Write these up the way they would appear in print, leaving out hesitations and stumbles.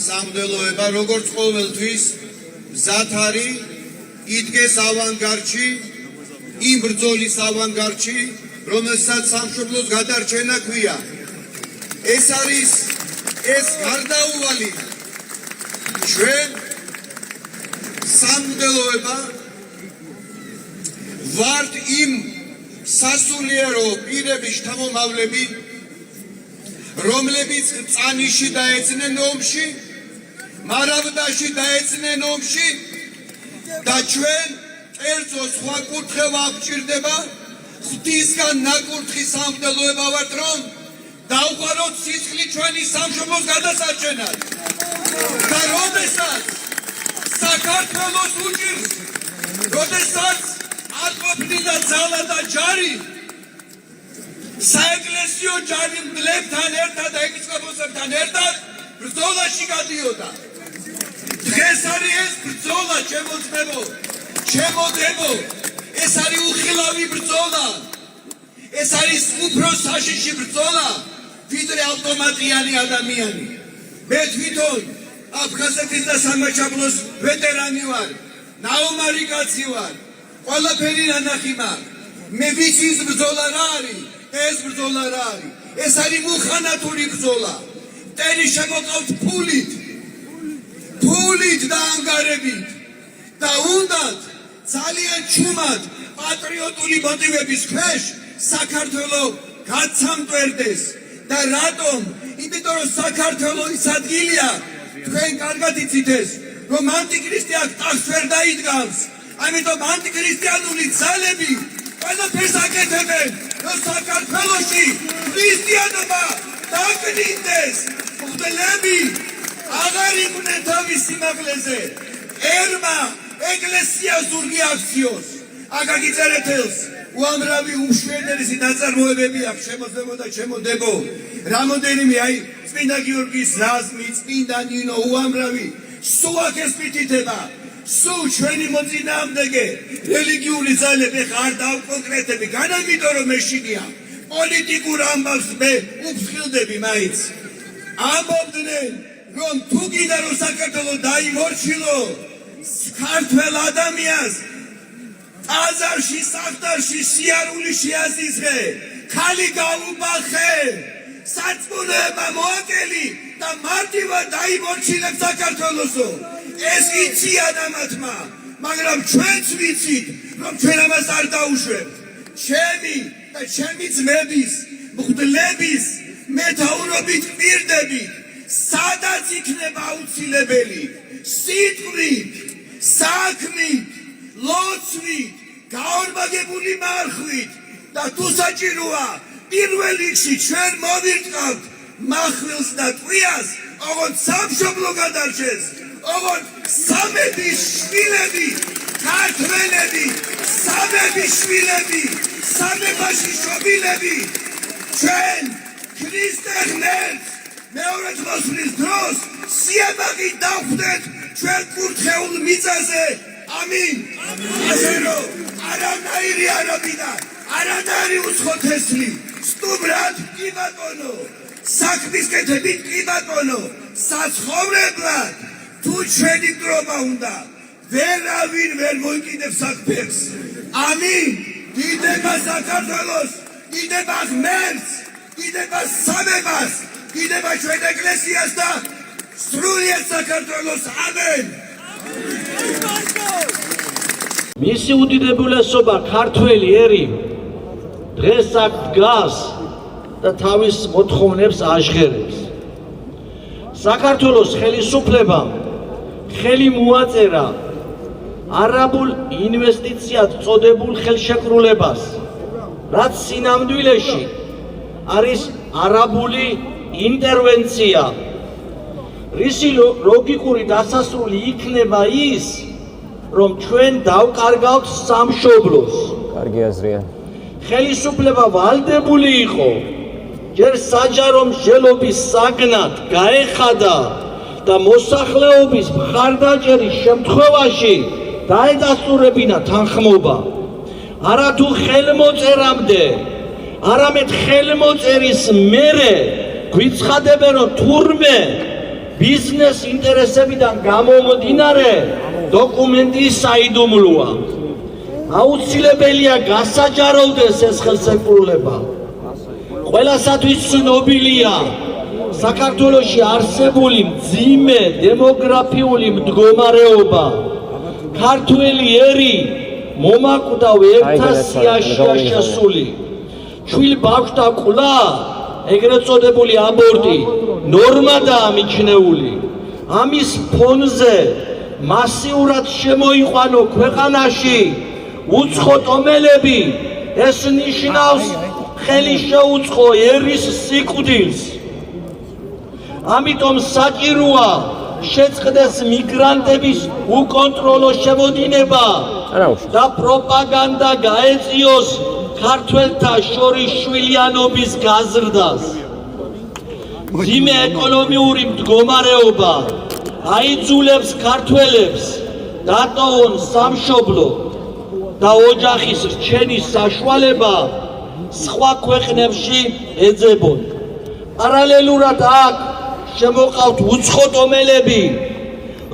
სამღვდელოება როგორც ყოველთვის მზად არის იდგეს ავანგარდში, იმ ბრძოლის ავანგარდში, რომელსაც სამშობლოს გადარჩენა ქვია. ეს არის ეს გარდაუვალი ჩვენ სამღვდელოება ვართ იმ სასულიერო პირების შთამომავლები, რომლებიც წანიში დაეცნენ ომში, მარავდაში დაეცნენ ომში და ჩვენ კერძო სხვა კურთხევა აღჭირდება, ღვთისგან ნაკურთხი სამღვდელოება ვართ, რომ დავყაროთ სისხლი ჩვენი სამშობლოს გადასარჩენად. და როდესაც საქართველოს უჭირს, როდესაც არ ყოფნიდა ძალა და ჯარი, საეკლესიო ჯარი მგლებთან ერთად და ეპისკოპოსებთან ერთად ბრძოლაში გადიოდა. დღეს არის ეს ბრძოლა, ჩემო ძმებო, ჩემო დებო, ეს არის უხილავი ბრძოლა, ეს არის უფრო საშიში ბრძოლა, ვიდრე ავტომატიანი ადამიანი. მე თვითონ აფხაზეთის და სამაჩაბლოს ვეტერანი ვარ, ნაომარი კაცი ვარ, ყველაფერი ნანახი მაქვს. მე ვიცი ის ბრძოლა რა არის, ეს ბრძოლა რა არის. ეს არის მუხანათური ბრძოლა. მტერი შემოყავთ ფულით და ანგარებით და უნდათ ძალიან ჩუმად პატრიოტული მოტივების ქვეშ საქართველო გაცამტვერდეს. და რატომ? იმიტომ რომ საქართველო ის ადგილია, თქვენ კარგად იცით ეს, რომ ანტიქრისტი აქ ტახტს ვერ დაიდგამს. ამიტომ ანტიქრისტიანული ძალები ყველაფერს აკეთებენ, რომ საქართველოში ქრისტიანობა დაკნინდეს. მღვდლები აღარ იყვნენ თავის სიმაღლეზე. ერმა ეკლესია ზურგი აქციოს. აკაკი წერეთელს უამრავი უმშვენიერესი ნაწარმოებები აქვს, შემოძლებო და შემოდებო. რამოდენიმე აი წმინდა გიორგის რაზმი, წმინდა ნინო, უამრავი სულ აქ ეს მითითება. სულ ჩვენი მოწინააღმდეგე რელიგიური ძალები ხარ დავკონკრეტები, განამიტომ რომ მეშინია პოლიტიკურ ამბავს მე უფრთხილდები მაინც. ამბობდნენ რომ თუ კიდე რომ საქართველო დაიმორჩილო ქართველ ადამიანს აზარში, საფტარში, სიარული შეაზიზღე, ქალი გაუბახე, სარწმუნოება მოაკელი და მარტივად დაიმორჩილებს საქართველოსო. ეს იციან ამათმა, მაგრამ ჩვენც ვიცით, რომ ჩვენ ამას არ დაუშვებთ. ჩემი და ჩემი ძმების, მღვდლების მეთაურობით პირდებით, სადაც იქნება აუცილებელი, სიტყვით, საქმით, ლოცვით, გაორმაგებული მარხვით და თუ საჭიროა პირველ რიგში ჩვენ მოვირწყავთ მახვილს და ტყვიას, ოღონდ სამშობლო გადარჩეს, ოღონდ სამების შვილები, ქართველები, სამების შვილები, სამებაში შობილები, ჩვენ ქრისტე ღმერთს მეორედ მოსვლის დროს სიამაყით დავხვდეთ ჩვენ კურთხეულ მიწაზე. ამინ. ასე რომ არანაირი არაბიდა, არანაირი უცხოთესლი, სტუმრად კი ბატონო, საქმის კეთებით კი ბატონო, საცხოვრებლად თუ ჩვენი დრომა უნდა, ვერავინ ვერ მოიკიდებს საქმეს. ამინ. დიდება საქართველოს, დიდება ღმერთს, დიდება სამებას, დიდება ჩვენ ეკლესიას და სრულიად საქართველოს. ამენ. მისი უდიდებულესობა ქართველი ერი დღეს აქ დგას და თავის მოთხოვნებს აჟღერებს. საქართველოს ხელისუფლებამ ხელი მოაწერა არაბულ ინვესტიციად წოდებულ ხელშეკრულებას, რაც სინამდვილეში არის არაბული ინტერვენცია, რისი ლოგიკური დასასრული იქნება ის, რომ ჩვენ დავკარგავთ სამშობლოს. კარგი აზრია. ხელისუფლება ვალდებული იყო ჯერ საჯარო მსჯელობის საგნად გაეხადა და მოსახლეობის მხარდაჭერის შემთხვევაში დაედასტურებინა თანხმობა. არა თუ ხელმოწერამდე, არამედ ხელმოწერის მერე გვიცხადებენ, რომ თურმე ბიზნეს ინტერესებიდან გამომდინარე დოკუმენტის საიდუმლოა. აუცილებელია გასაჯაროვდეს ეს ხელშეკრულება. ყველასათვის ცნობილია საქართველოში არსებული მძიმე დემოგრაფიული მდგომარეობა. ქართველი ერი მომაკვდავ ერთას სიაშია შესული. ჩვილ ბავშვთა ყვლა, ეგრეთ წოდებული აბორტი, ნორმადაა მიჩნეული. ამის ფონზე მასიურად შემოიყვანო ქვეყანაში უცხო ტომელები, ეს ნიშნავს ხელი შეუწყო ერის სიკვდილს. ამიტომ საჭიროა შეწყდეს მიგრანტების უკონტროლო შემოდინება და პროპაგანდა გაეწიოს ქართველთა შორის შვილიანობის გაზრდას. მძიმე ეკონომიური მდგომარეობა აიძულებს ქართველებს დატოვონ სამშობლო და ოჯახის რჩენის საშუალება სხვა ქვეყნებში ეძებონ. პარალელურად აქ შემოყავთ უცხო ტომელები,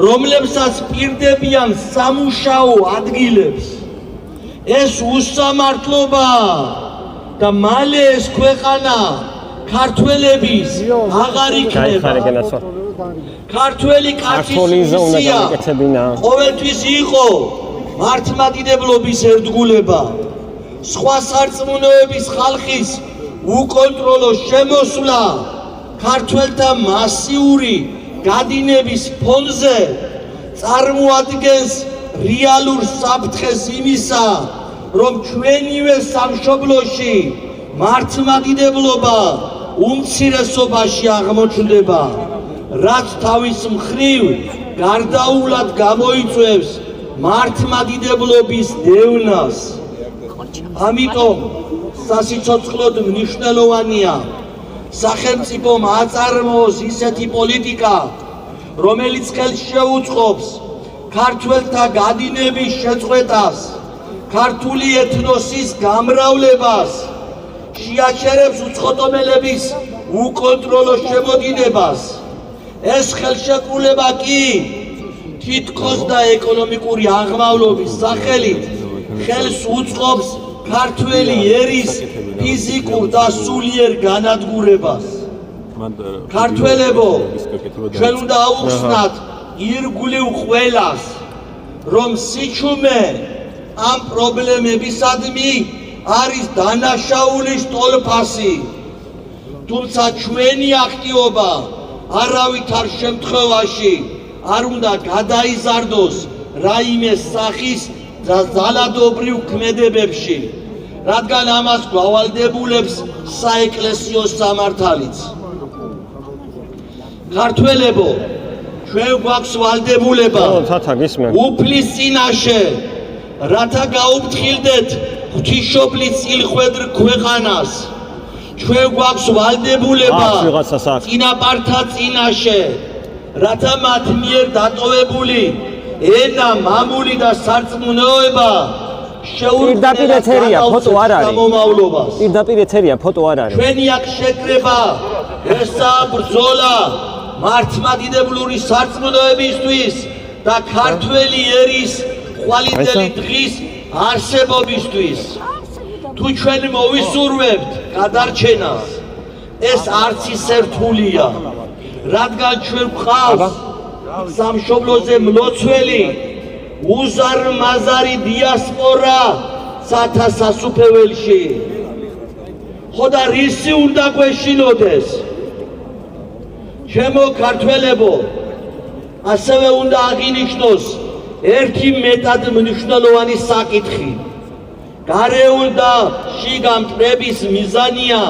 რომლებსაც პირდებიან სამუშაო ადგილებს. ეს უსამართლობაა და მალე ეს ქვეყანა ქართველების აღარ იქნება. ქართველი კაცის მისია ყოველთვის იყო მართლმადიდებლობის ერთგულება. სხვა სარწმუნოების ხალხის უკონტროლო შემოსვლა ქართველთა მასიური გადინების ფონზე წარმოადგენს რეალურ საფრთხეს იმისა, რომ ჩვენივე სამშობლოში მართლმადიდებლობა უმცირესობაში აღმოჩნდება, რაც თავის მხრივ გარდაულად გამოიწვევს მართლმადიდებლობის დევნას. ამიტომ სასიცოცხლოდ მნიშვნელოვანია სახელმწიფომ აწარმოოს ისეთი პოლიტიკა, რომელიც ხელს შეუწყობს ქართველთა გადინების შეწყვეტას, ქართული ეთნოსის გამრავლებას, შეაჩერებს უცხოტომელების უკონტროლო შემოდინებას. ეს ხელშეკრულება კი თითქოს და ეკონომიკური აღმავლობის სახელით ხელს უწყობს ქართველი ერის ფიზიკურ და სულიერ განადგურებას. ქართველებო, ჩვენ უნდა აუხსნათ ირგვლივ ყველას, რომ სიჩუმე ამ პრობლემებისადმი არის დანაშაულის ტოლფასი. თუმცა ჩვენი აქტიობა არავითარ შემთხვევაში არ უნდა გადაიზარდოს რაიმე სახის ძალადობრივ ქმედებებში, რადგან ამას გვავალდებულებს საეკლესიო სამართალიც. ქართველებო, ჩვენ გვაქვს ვალდებულება უფლის წინაშე, რათა გაუფრთხილდეთ ღვთისმშობლის წილხვედრ ქვეყანას. ჩვენ გვაქვს ვალდებულება წინაპართა წინაშე, რათა მათ მიერ დატოვებული ენა, მამული და სარწმუნოება პირდაპირ ფოტო არ არის. პირდაპირ ფოტო არ არის. ჩვენი აქ შეკრება ესაა ბრძოლა მართლმადიდებლური სარწმუნოებისთვის და ქართველი ერის ხვალინდელი დღის არსებობისთვის. თუ ჩვენ მოვისურვებთ გადარჩენას, ეს არც ისე რთულია, რადგან ჩვენ გვყავს სამშობლოზე მლოცველი უზარმაზარი დიასპორა სათა სასუფეველში. ხო და რისი უნდა გვეშინოდეს? ჩემო ქართველებო, ასევე უნდა აღინიშნოს ერთი მეტად მნიშვნელოვანი საკითხი. გარეულ და შიგა მტრების მიზანია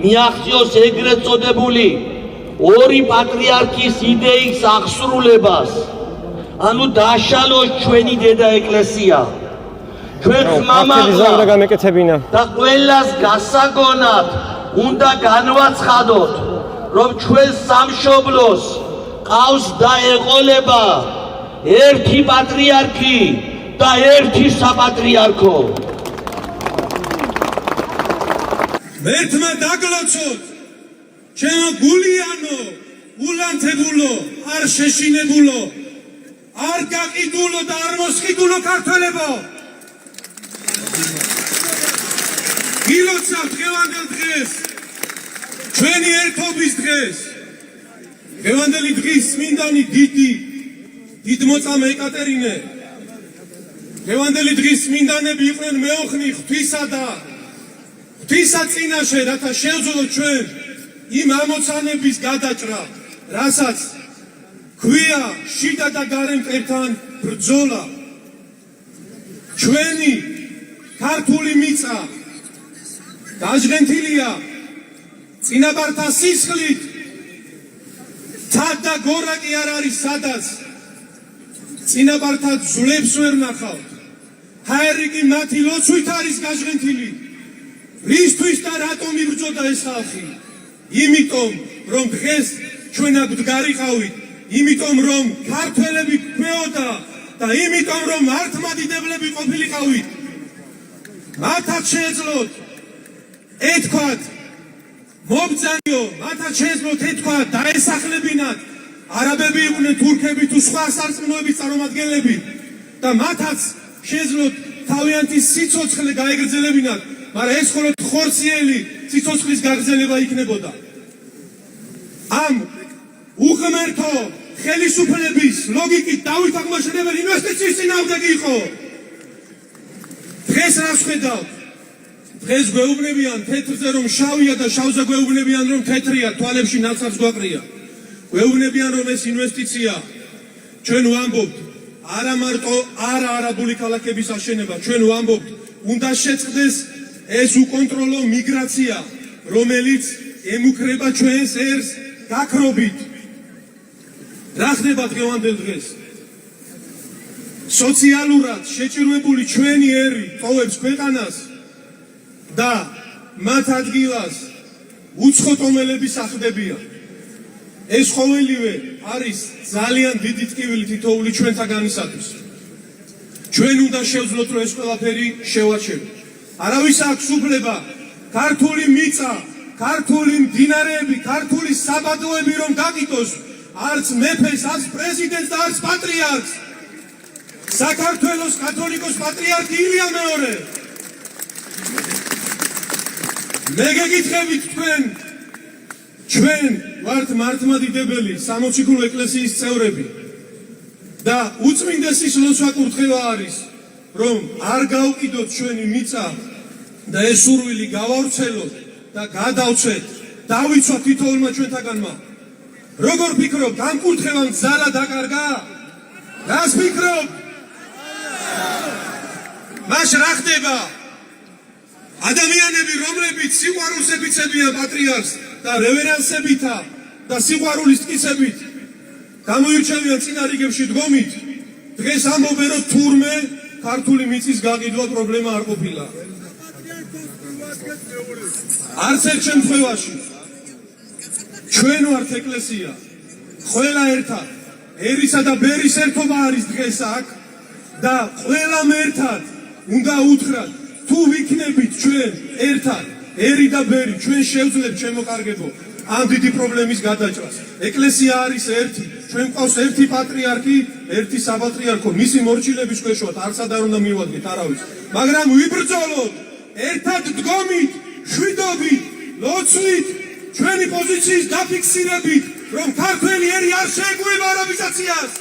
მიაღწიოს ეგრეთ წოდებული ორი პატრიარქის იდეის აღსრულებას, ანუ დაშალოს ჩვენი დედა ეკლესია. ჩვენ ხმამაღლა და ყველას გასაგონად უნდა განვაცხადოთ, რომ ჩვენ სამშობლოს ყავს და ეყოლება ერთი პატრიარქი და ერთი საპატრიარქო. მერთმა დაგლოცოთ, ჩემო გულიანო, ულანთებულო, არ შეშინებულო, არ გაყიდულო და არ მოსყიდულო ქართველებო. გილოცავთ დღევანდელ დღეს, ჩვენი ერთობის დღეს. დღევანდელი დღის წმინდანი დიდმოწამე ეკატერინე. დღევანდელი დღის წმინდანები იყვნენ მეოხნი ღვთისა და ღვთისა წინაშე, რათა შევძლოთ ჩვენ იმ ამოცანების გადაჭრა, რასაც ქვია შიდა და გარე მტერთან ბრძოლა. ჩვენი ქართული მიწა დაჟღენთილია წინაპართა სისხლით. თად და გორა კი არ არის სადაც წინაპართა ძვლებს ვერ ნახავთ. ჰაერი კი მათი ლოცვით არის გაჟღენთილი. რისთვის და რატომ იბრძოდა ეს ხალხი? იმიტომ რომ დღეს ჩვენ აქ ვდგარიყავით, იმიტომ რომ ქართველები გვეოდა და იმიტომ რომ მართლმადიდებლები ყოფილიყავით. მათაც შეეძლოთ ეთქვათ მობრძანიო, მათაც შეეძლოთ ეთქვათ დაესახლებინათ არაბები იყვნენ, თურქები თუ სხვა სარწმუნოების წარმომადგენლები და მათაც შეეძლოთ თავიანთი სიცოცხლე გაეგრძელებინათ, მაგრამ ეს მხოლოდ ხორციელი სიცოცხლის გაგრძელება იქნებოდა. ამ უღმერთო ხელისუფლების ლოგიკით დავით აღმაშენებელი ინვესტიციის წინააღმდეგი იყო. დღეს რას ხედავთ? დღეს გვეუბნებიან თეთრზე რომ შავია და შავზე გვეუბნებიან რომ თეთრია, თვალებში ნაცავს გვაყრია. გვეუბნებიან რომ ეს ინვესტიცია. ჩვენ ვამბობთ არა მარტო არაბული ქალაქების აშენება, ჩვენ ვამბობთ უნდა შეწყდეს ეს უკონტროლო მიგრაცია, რომელიც ემუქრება ჩვენს ერს გაქრობით. რა ხდება დღევანდელ დღეს? სოციალურად შეჭირვებული ჩვენი ერი ტოვებს ქვეყანას და მათ ადგილას უცხოტომელები სახლდებიან. ეს ყოველივე არის ძალიან დიდი ტკივილი თითოეული ჩვენთაგანისათვის. ჩვენ უნდა შევძლოთ რომ ეს ყველაფერი შევაჩეროთ. არავის აქვს უფლება ქართული მიწა, ქართული მდინარეები, ქართული საბადოები რომ გაკითოს არც მეფეს, არც პრეზიდენტს და არც პატრიარქს. საქართველოს კათოლიკოს პატრიარქი ილია მეორე. მე გეკითხებით ჩვენ ვართ მართლმადიდებელი სამოციქულო ეკლესიის წევრები და უწმინდესის ლოცვა კურთხევა არის რომ არ გავყიდოთ ჩვენი მიწა და ეს სურვილი გავავრცელოთ და გადავცეთ, დავიცვათ თითოეულმა ჩვენთაგანმა. როგორ ფიქრობთ, ამ კურთხევამ ძალა დაკარგა? რას ფიქრობთ? მას რა ხდება? ადამიანები, რომლებიც სიყვარულს ებიცებიან პატრიარქს და რევერანსებითა და სიყვარულის ტკიცებით გამოირჩევიან წინა რიგებში დგომით, დღეს ამბობენ რომ თურმე ქართული მიწის გაყიდვა პრობლემა არ ყოფილა. არც ერთ შემთხვევაში ჩვენ ვართ ეკლესია, ყველა ერთად, ერისა და ბერის ერთობა არის დღეს აქ და ყველამ ერთად უნდა უთხრათ, თუ ვიქნებით ჩვენ ერთად, ერი და ბერი, ჩვენ შევძლებთ შემოკარგებო ამ დიდი პრობლემის გადაჭრას. ეკლესია არის ერთი, ჩვენ ყავს ერთი პატრიარქი, ერთი საპატრიარქო, მისი მორჩილების ქვეშოთ არცად არ უნდა მივადგეთ არავის. მაგრამ ვიბრძოლოთ, ერთად დგომით, შვიდობით, ლოცვით, ჩვენი პოზიციის დაფიქსირებით, რომ ქართველი ერი არ შეეგუება არაბიზაციას.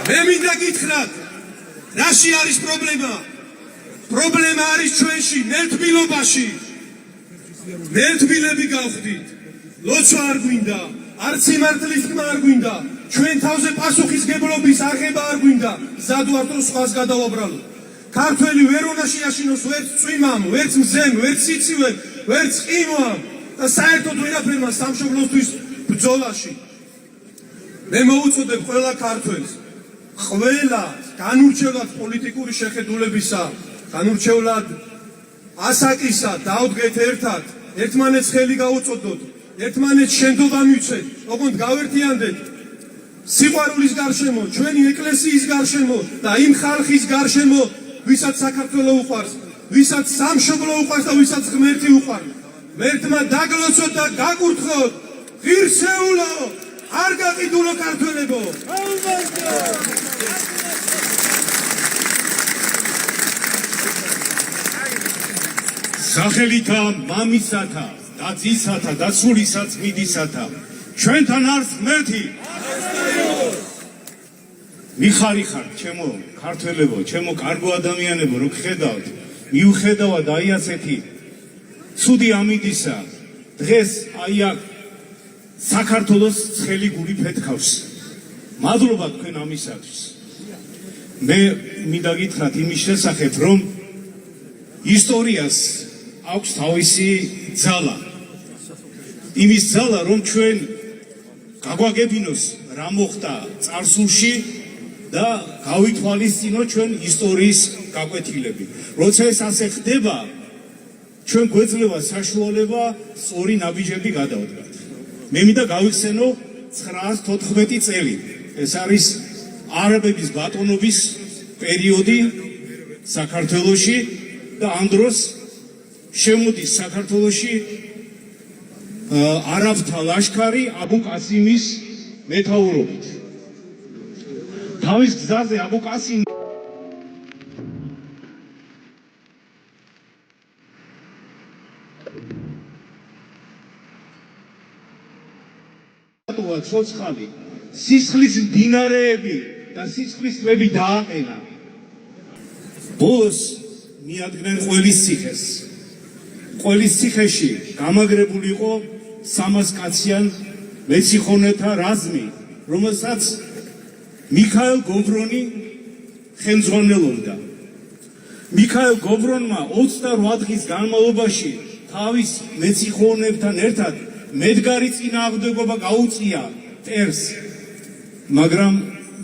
მე მინდა გითხრათ, რაში არის პრობლემა? პრობლემა არის ჩვენში, ნერთბილობაში. ნერთბილები გავხდით. ლოცვა არ გვინდა, არც სიმართლის თქმა არ გვინდა, ჩვენ თავზე პასუხისგებლობის აღება არ გვინდა, მზად ვართ რომ სხვას გადავაბრალოთ. ქართველი ვერ უნდა შეაშინოს ვერც წვიმამ, ვერც მზემ, ვერც სიცივემ, ვერც ყინვამ და საერთოდ ვერაფერმა სამშობლოსთვის ბრძოლაში. მე მოუწოდებ ყველა ქართველს, ყველა განურჩევლად პოლიტიკური შეხედულებისა, განურჩევლად ასაკისა დავდგეთ ერთად, ერთმანეთს ხელი გაუწოდოთ, ერთმანეთს შენდობა მივცეთ, ოღონდ გავერთიანდეთ სიყვარულის გარშემო, ჩვენი ეკლესიის გარშემო და იმ ხალხის გარშემო, ვისაც საქართველო უყვარს, ვისაც სამშობლო უყვარს და ვისაც ღმერთი უყვარს. ღმერთმა დაგლოცოთ და გაკურთხოთ, ღირსეულო, არ გაყიდულო ქართველებო. სახელითა მამისათა და ძისათა და სულისა წმინდისათა ჩვენთან არის ღმერთი. მიხარიხარ ჩემო ქართველებო, ჩემო კარგო ადამიანებო, რო გხედავთ, მიუხედავად აი ასეთი ცუდი ამინდისა, დღეს აი აქ საქართველოს ცხელი გული ფეთქავს. მადლობა თქვენ ამისათვის. მე მინდა გითხრათ იმის შესახებ, რომ ისტორიას აქვს თავისი ძალა. იმის ძალა, რომ ჩვენ გაგვაგებინოს რა მოხდა წარსულში და გავითვალისწინოთ ჩვენ ისტორიის გაკვეთილები. როცა ეს ასე ხდება, ჩვენ გვეძლევა საშუალება სწორი ნაბიჯები გადავდგათ. მე მინდა გავიხსენო 914 წელი. ეს არის არაბების ბატონობის პერიოდი საქართველოში და ამ დროს შემოდის საქართველოში არაბთა ლაშქარი აბუ ყასიმის მეთაურობით. თავის გზაზე აბუ ყასიმი ცოცხალი სისხლის მდინარეები და სისხლის ტბები დააყენა. ბოლოს მიადგნენ ყველის ციხეს. ყველის ციხეში გამაგრებული იყო 300 კაციან მეციხონეთა რაზმი, რომელსაც მიქაელ გობრონი ხელმძღვანელობდა. მიქაელ გობრონმა 28 დღის განმავლობაში თავის მეციხონებთან ერთად მედგარი წინააღმდეგობა გაუწია ტერს, მაგრამ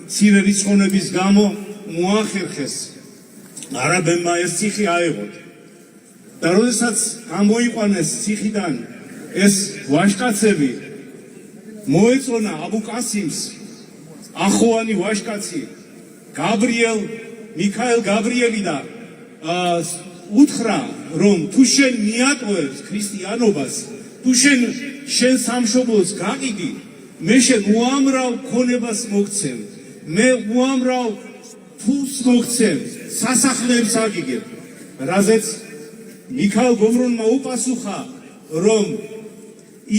მცირე რიცხოვნების გამო მოახერხეს არაბებმა ეს ციხე აეღოთ. და როდესაც გამოიყვანეს ციხიდან ეს ვაჟკაცები, მოეწონა აბუ ყასიმს ახოვანი ვაჟკაცი მიქაელ გაბრიელი და უთხრა, რომ თუ შენ მიატოვებს ქრისტიანობას, თუ შენ სამშობლოს გაყიდი, მე შენ უამრავ ქონებას მოგცემ, მე უამრავ ფულს მოგცემ, სასახლეებს აგიგებ. რაზეც მიქაელ გობრონმა უპასუხა, რომ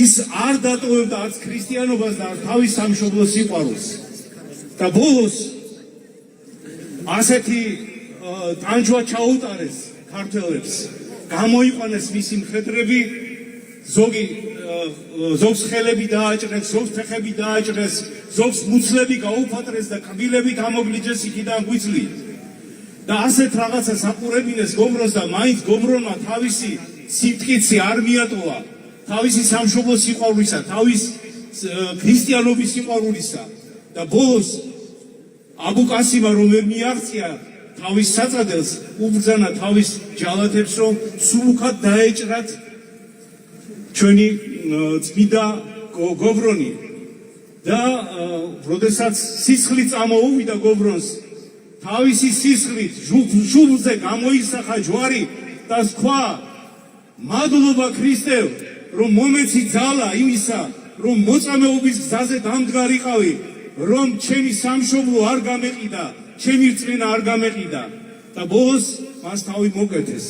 ის არ დატოვებდა არც ქრისტიანობას და არც თავის სამშობლოს სიყვარულს. და ბოლოს ასეთი ტანჯვა ჩაუტარეს ქართველებს, გამოიყვანეს მისი მხედრები, ზოგს ხელები დააჭრეს, ზოგს ფეხები დააჭრეს, ზოგს მუცლები გაუფატრეს და კბილებით ამოგლიჯეს იქიდან გვიძლით. და ასეთ რაღაცას აყურებინეს გობრონს და მაინც გობრონმა თავისი სიმტკიცე არ მიატოვა, თავისი სამშობლოს სიყვარულისა, თავის ქრისტიანობის სიყვარულისა. და ბოლოს აბუ ყასიმა რომ ვერ მიაღწია თავის საწადელს, უბრძანა თავის ჯალათებს, რომ სულ უკან დაეჭრათ ჩვენი წმინდა გობრონი. და როდესაც სისხლი წამოუვიდა გობრონს, თავისი სისხლით ჟუბლზე გამოისახა ჯვარი და თქვა, მადლობა ქრისტევ, რომ მომეცი ძალა იმისა, რომ მოწამეობის გზაზე დამდგარიყავი, რომ ჩემი სამშობლო არ გამეყიდა, ჩემი რწმენა არ გამეყიდა. და ბოლოს მას თავი მოკეთეს.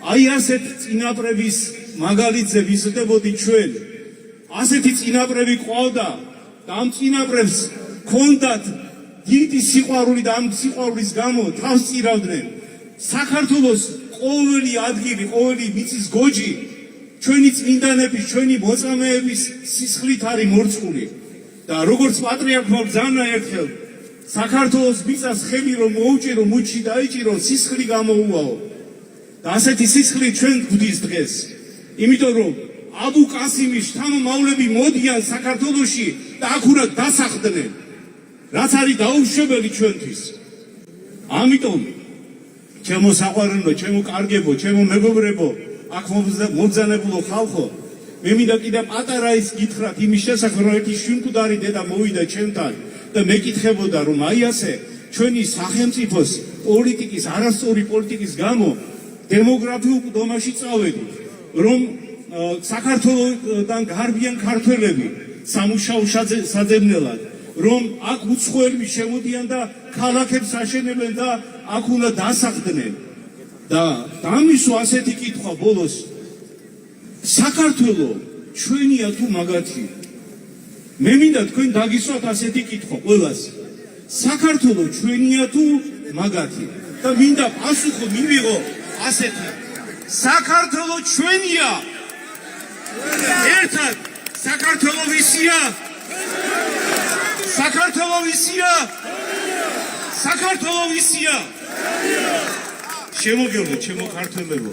აი ასეთ წინაპრების მაგალითზე ვიზრდებოდი ჩვენ. ასეთი წინაპრები ყავდა და ამ წინაპრებს ჰქონდათ დიდი სიყვარული და ამ სიყვარულის გამო თავს წირავდნენ. საქართველოს ყოველი ადგილი, ყოველი მიწის გოჯი ჩვენი წმინდანების, ჩვენი მოწამეების სისხლით არის მორწყული. და როგორც პატრიარქმა ბრძანა ერთხელ, საქართველოს მიწას ხელი რომ მოუჭირო, მუჩი დაიჭირო, სისხლი გამოუვაო. და ასეთი სისხლი ჩვენ გვდის დღეს. იმიტომ რომ აბუ ყასიმის შთამომავლები მოდიან საქართველოში და აქ უნდა დასახლდნენ, რაც არის დაუშვებელი ჩვენთვის. ამიტომ ჩემო საყვარელო, ჩემო კარგებო, ჩემო მეგობრებო, აქ მობრძანებულო ხალხო, მე მინდა კიდე პატარა ის გითხრათ იმის შესახებ, რომ ერთი შვილმკვდარი დედა მოვიდა ჩემთან და მეკითხებოდა, რომ აი ასე ჩვენი სახელმწიფოს პოლიტიკის, არასწორი პოლიტიკის გამო დემოგრაფიულ ყდომაში წავედით, რომ საქართველოსთან გარბიან ქართველები სამუშაო საძებნელად, რომ აქ უცხოელები შემოდიან და ქალაქებს აშენებენ და აქ უნდა დასახლდნენ. და დამისვა ასეთი კითხვა ბოლოს, საქართველო ჩვენია თუ მაგათია? მე მინდა თქვენ დაგისვათ ასეთი კითხვა ყველას. საქართველო ჩვენია თუ მაგათია? და მინდა პასუხი მივიღო ასეთი. საქართველო ჩვენია? ერთად საქართველო ვისია? საქართველო ვისია? საქართველო ვისია? შემოგიოდეთ ჩემო ქართველებო.